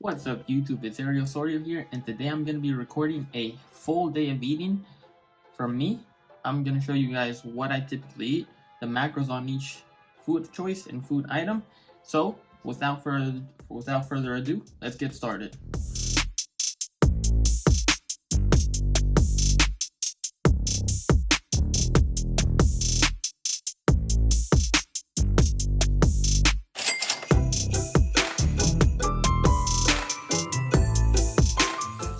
What's up YouTube, it's Ariel Sorio here, and today I'm going to be recording a full day of eating from me. I'm going to show you guys what I typically eat, the macros on each food choice and food item. So without further ado, let's get started.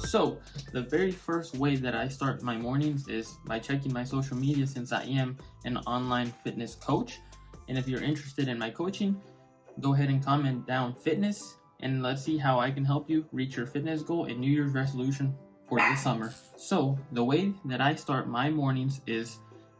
So the very first way that I start my mornings is by checking my social media, since I am an online fitness coach. And if you're interested in my coaching, go ahead and comment down fitness, and let's see how I can help you reach your fitness goal and New Year's resolution for this summer. So the way that I start my mornings is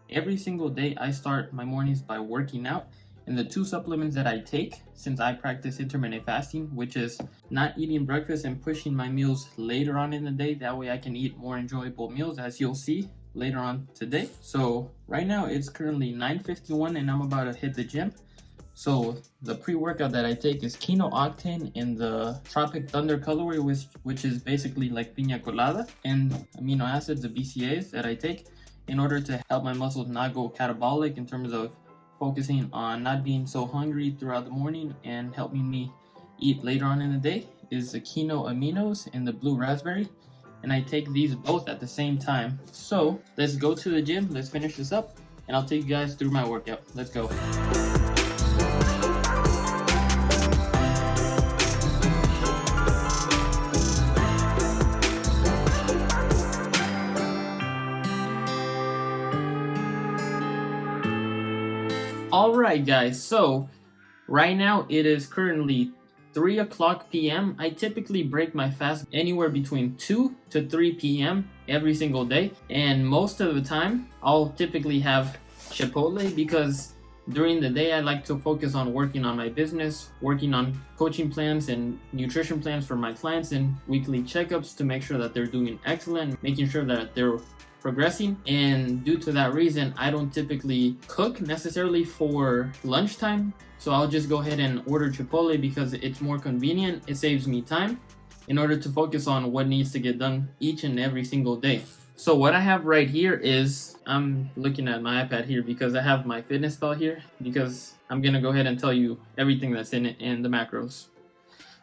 every single day I start my mornings by working out. And the two supplements that I take, since I practice intermittent fasting, which is not eating breakfast and pushing my meals later on in the day, that way I can eat more enjoyable meals, as you'll see later on today. So right now it's currently 9:51 and I'm about to hit the gym. So the pre-workout that I take is KINO OCTANE in the Tropic Thunder colorway, which is basically like piña colada, and amino acids, the BCAS, that I take in order to help my muscles not go catabolic, in terms of focusing on not being so hungry throughout the morning and helping me eat later on in the day, is the KINO aminos and the blue raspberry, and I take these both at the same time. So let's go to the gym, let's finish this up, and I'll take you guys through my workout. Let's go. Alright guys, so right now it is currently 3 o'clock p.m. I typically break my fast anywhere between 2 to 3 p.m. every single day, and most of the time I'll typically have Chipotle, because during the day I like to focus on working on my business, working on coaching plans and nutrition plans for my clients, and weekly checkups to make sure that they're doing excellent, making sure that they're progressing. And due to that reason, I don't typically cook necessarily for lunchtime, so I'll just go ahead and order Chipotle because it's more convenient. It saves me time in order to focus on what needs to get done each and every single day. So what I have right here is, I'm looking at my iPad here because I have my fitness pal here, because I'm gonna go ahead and tell you everything that's in it and the macros.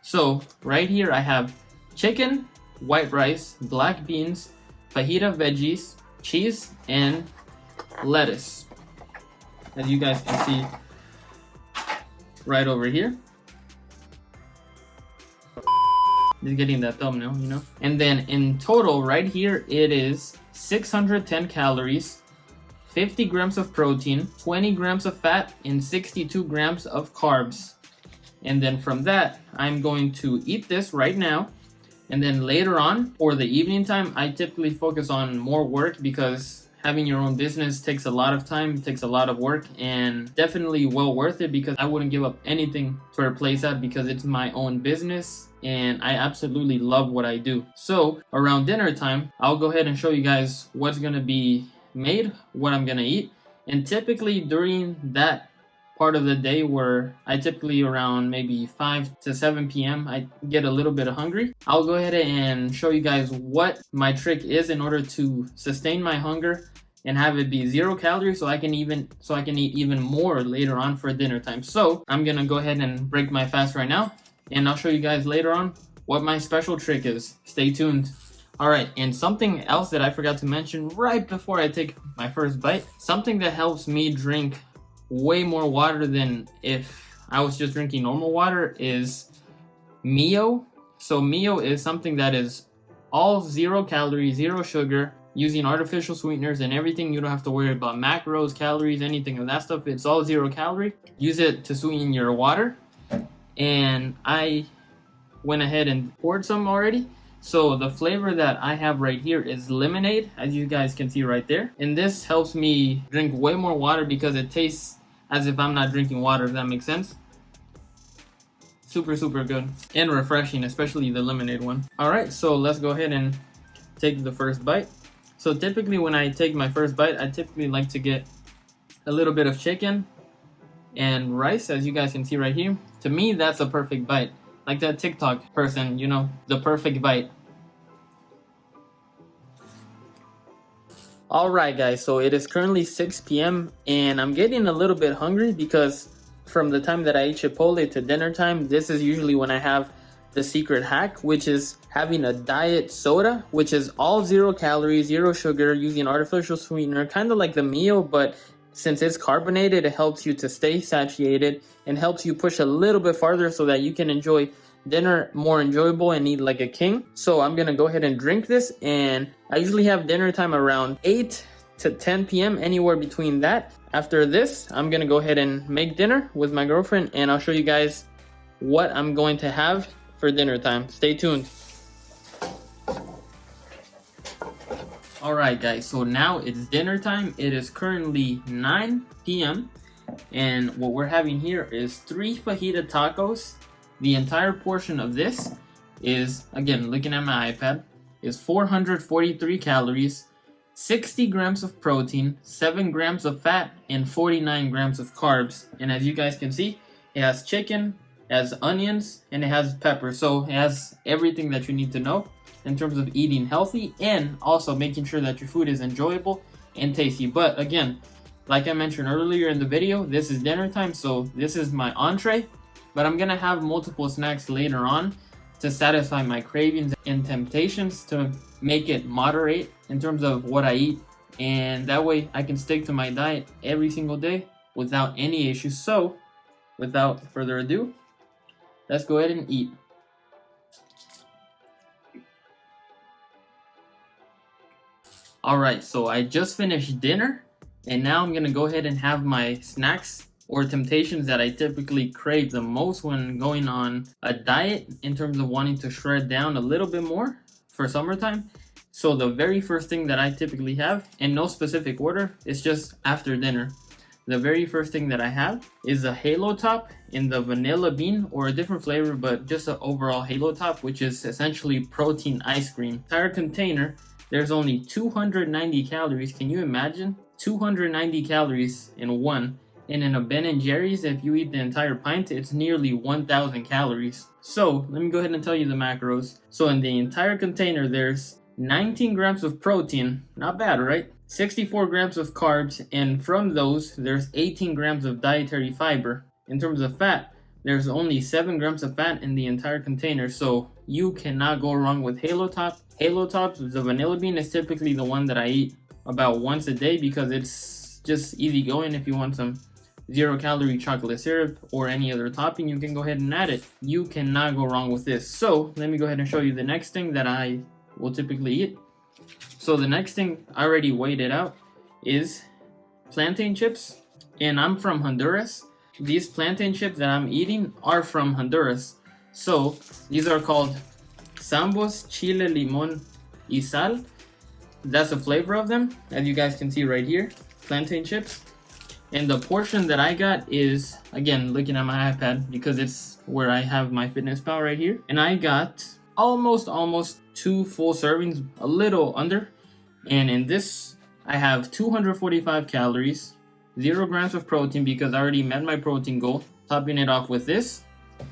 So right here I have chicken, white rice, black beans, fajita veggies, cheese, and lettuce, as you guys can see right over here. Just getting that thumbnail, you know. And then in total right here it is 610 calories, 50 grams of protein, 20 grams of fat, and 62 grams of carbs. And then from that, I'm going to eat this right now. And then later on, for the evening time, I typically focus on more work, because having your own business takes a lot of time, takes a lot of work, and definitely well worth it, because I wouldn't give up anything to replace that, because it's my own business and I absolutely love what I do. So around dinner time, I'll go ahead and show you guys what's gonna be made, what I'm gonna eat. And typically during that part of the day where I typically around maybe 5 to 7 p.m. I get a little bit hungry, I'll go ahead and show you guys what my trick is in order to sustain my hunger and have it be 0 calories, so I can eat even more later on for dinner time. So I'm gonna go ahead and break my fast right now, and I'll show you guys later on what my special trick is. Stay tuned. Alright, and something else that I forgot to mention right before I take my first bite, something that helps me drink way more water than if I was just drinking normal water, is Mio. So Mio is something that is all 0 calories, 0 sugar, using artificial sweeteners and everything. You don't have to worry about macros, calories, anything of that stuff. It's all 0 calorie. Use it to sweeten your water. And I went ahead and poured some already. So the flavor that I have right here is lemonade, as you guys can see right there. And this helps me drink way more water, because it tastes as if I'm not drinking water, if that makes sense. Super good and refreshing, especially the lemonade one. Alright, so let's go ahead and take the first bite. So typically when I take my first bite, I typically like to get a little bit of chicken and rice, as you guys can see right here. To me, that's a perfect bite. like that TikTok person, you know, the perfect bite. Alright guys, so it is currently 6 p.m. and I'm getting a little bit hungry because from the time that I eat Chipotle to dinner time, this is usually when I have the secret hack, which is having a diet soda, which is all 0 calories, 0 sugar, using artificial sweetener, kind of like the Mio, but since it's carbonated, it helps you to stay satiated and helps you push a little bit farther so that you can enjoy dinner more enjoyable and eat like a king. So I'm gonna go ahead and drink this, and I usually have dinner time around 8 to 10 p.m. anywhere between that. After this, I'm gonna go ahead and make dinner with my girlfriend, and I'll show you guys what I'm going to have for dinner time. Stay tuned. Alright guys, so now it's dinner time. It is currently 9 p.m. and what we're having here is 3 fajita tacos. The entire portion of this is, again, looking at my iPad, is 443 calories, 60 grams of protein, 7 grams of fat, and 49 grams of carbs. And as you guys can see, it has chicken, it has onions, and it has pepper. So it has everything that you need to know in terms of eating healthy and also making sure that your food is enjoyable and tasty. But again, like I mentioned earlier in the video, this is dinner time, so this is my entree. But I'm gonna have multiple snacks later on to satisfy my cravings and temptations, to make it moderate in terms of what I eat, and that way I can stick to my diet every single day without any issues. So without further ado, let's go ahead and eat. Alright, so I just finished dinner and now I'm gonna go ahead and have my snacks or temptations that I typically crave the most when going on a diet in terms of wanting to shred down a little bit more for summertime. So the very first thing that I typically have, in no specific order, is just after dinner. The very first thing that I have is a Halo Top in the vanilla bean, or a different flavor, but just an overall Halo Top, which is essentially protein ice cream. Entire container, there's only 290 calories. Can you imagine? 290 calories in one. And in a Ben & Jerry's, if you eat the entire pint, it's nearly 1,000 calories. So let me go ahead and tell you the macros. So in the entire container, there's 19 grams of protein. Not bad, right? 64 grams of carbs, and from those, there's 18 grams of dietary fiber. In terms of fat, there's only 7 grams of fat in the entire container, so you cannot go wrong with Halo Top. Halo Tops, the vanilla bean, is typically the one that I eat about once a day because it's just easy going. If you want some 0 calorie chocolate syrup or any other topping, you can go ahead and add it. You cannot go wrong with this. So let me go ahead and show you the next thing that I will typically eat. So the next thing, I already weighed it out, is plantain chips, and I'm from Honduras. These plantain chips that I'm eating are from Honduras. So these are called Sambos Chile Limon y Sal. That's the flavor of them, as you guys can see right here, plantain chips. And the portion that I got is, again, looking at my iPad because it's where I have my fitness pal right here. And I got almost 2 full servings, a little under. And in this, I have 245 calories, 0 grams of protein because I already met my protein goal. Topping it off with this,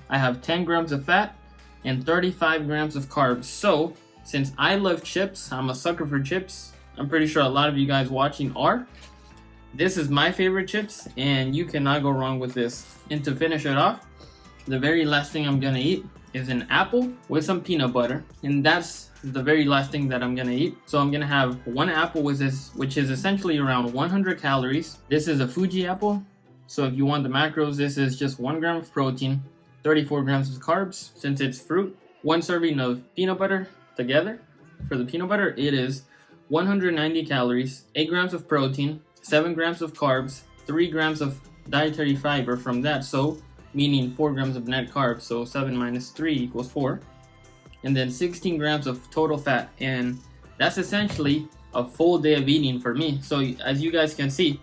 I have 10 grams of fat and 35 grams of carbs. So since I love chips, I'm a sucker for chips. I'm pretty sure a lot of you guys watching are. This is my favorite chips, and you cannot go wrong with this. And to finish it off, the very last thing I'm gonna eat is an apple with some peanut butter, and that's the very last thing that I'm gonna eat. So I'm gonna have 1 apple with this, which is essentially around 100 calories. This is a Fuji apple, so if you want the macros, this is just 1 gram of protein, 34 grams of carbs since it's fruit, 1 serving of peanut butter together. For the peanut butter, it is 190 calories, 8 grams of protein, 7 grams of carbs, 3 grams of dietary fiber from that, so meaning 4 grams of net carbs, so 7 minus 3 equals 4, and then 16 grams of total fat. And that's essentially a full day of eating for me. So as you guys can see,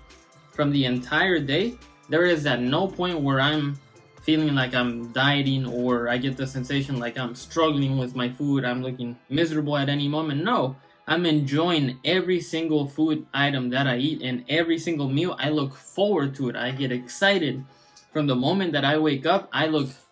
from the entire day, there is at no point where I'm feeling like I'm dieting or I get the sensation like I'm struggling with my food, I'm looking miserable at any moment. No, I'm enjoying every single food item that I eat, and every single meal. I look forward to it. I get excited from the moment that I wake up.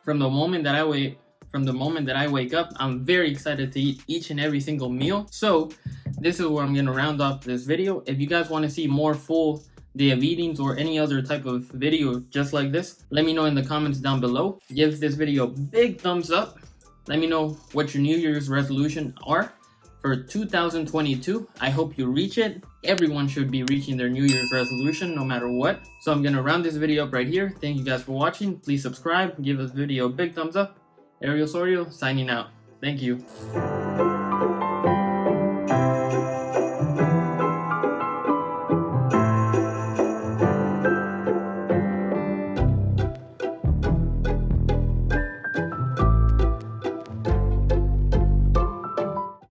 From the moment that I from the moment that I wake up. I'm very excited to eat each and every single meal. So this is where I'm going to round off this video. If you guys want to see more full day of eatings or any other type of video just like this, let me know in the comments down below. Give this video a big thumbs up. Let me know what your New Year's resolution are for 2022. I hope you reach it. Everyone should be reaching their New Year's resolution no matter what. So I'm gonna round this video up right here. Thank you guys for watching. Please subscribe, give this video a big thumbs up. Ariel Sorio signing out. Thank you.